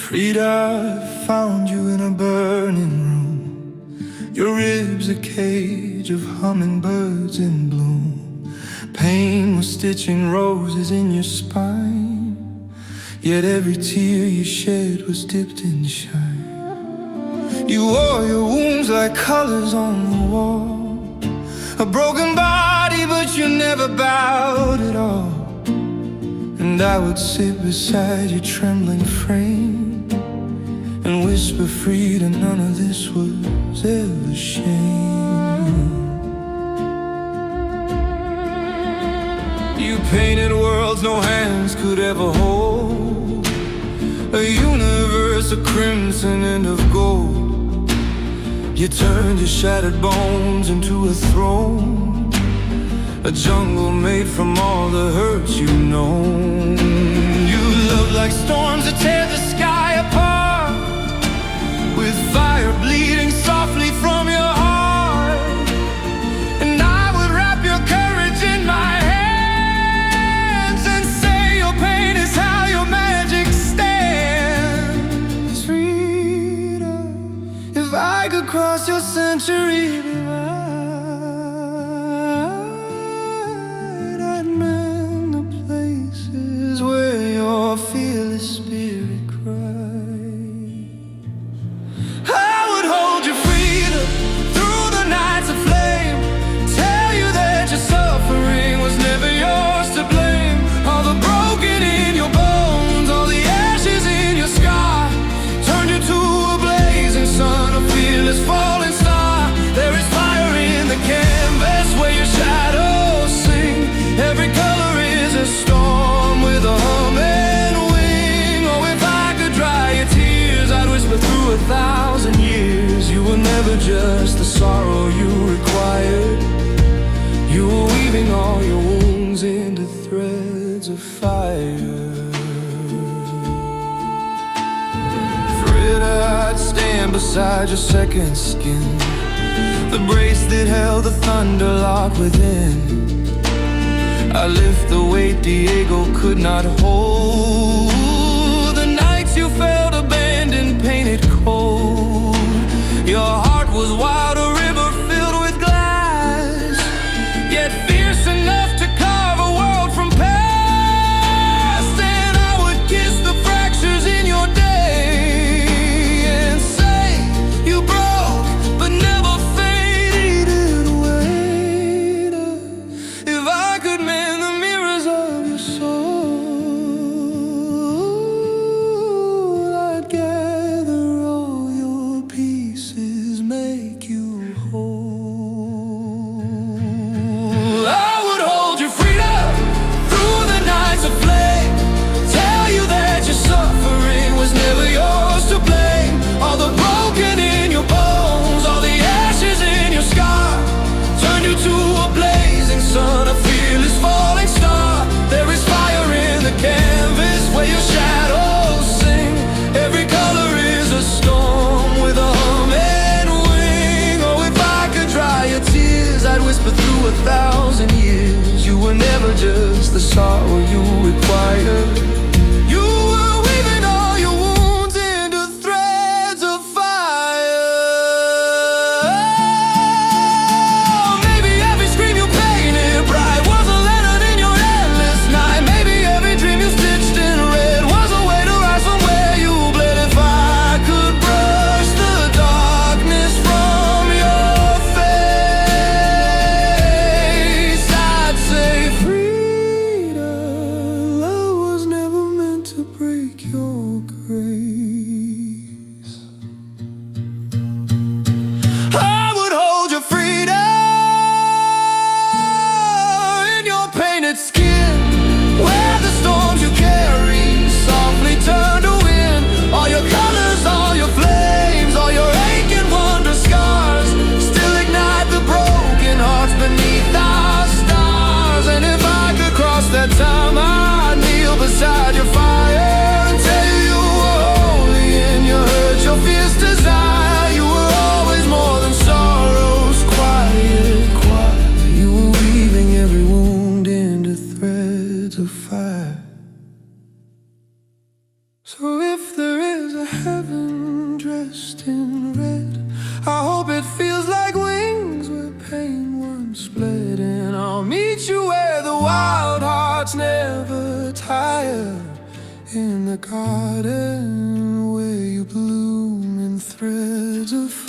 Frida, I found you in a burning room. Your ribs a cage of hummingbirds in bloom. Pain was stitching roses in your spine, yet every tear you shed was dipped in shine. You wore your wounds like colors on the wall, a broken body but you never bowed at all. And I would sit beside your trembling frame and whisper, Frida, none of this was ever shame. You painted worlds no hands could ever hold, a universe of crimson and of gold. You turned your shattered bones into a throne, a jungle made from all the hurts you've known. You loved like storms that tear the sky apart, with fire bleeding softly from your heart. And I would wrap your courage in my hands and say your pain is how your magic stands. Frida, if I could cross your century divide, I'd mend the places where your fearless spirit cries. Just the sorrow you required. You were weaving all your wounds into threads of fire. Frida, I'd stand beside your second skin, the brace that held the thunder lock within. I lift the weight Diego could not hold, the nights you felt abandoned, painted cold. Your heart was wild, a river filled with glass, yet fierce enough to carve a world from past. And I would kiss the fractures in your day and say you broke but never faded away. If I could mend the mirrors of your soul, I'd gather all your pieces, make you whole. I would hold you, Frida, through the nights of flame, tell you that your suffering was never yours to blame. All the broken in your bones, all the ashes in your scar, turned you to a blazing sun, a fearless falling star. There is fire in the canvas where your shadows sing. Every color is a storm with a hum and wing. Oh, if I could dry your tears, I'd whisper through 1,000 years. You were never just the sorrow you required. You were weaving all your wounds into threads of fire. Maybe every scream you painted bright was a letter in your endless night. Maybe every dream you stitched in red was a way to rise from where you bled. If I could brush the darkness from your face, I'd say, Frida, love was never meant to break your grace. I would hold your Frida in your painted skin, where the storms you carry softly turn to wind. All your colors, all your flames, all your aching wonder scars still ignite the broken hearts beneath our stars. And if I could cross that time, I'd kneel beside your fire and tell you you were holy in your hurt, your fierce desire. You were always more than sorrow's quiet, quiet. You were weaving every wound into threads of fire. So if there is a a garden where you bloom in threads of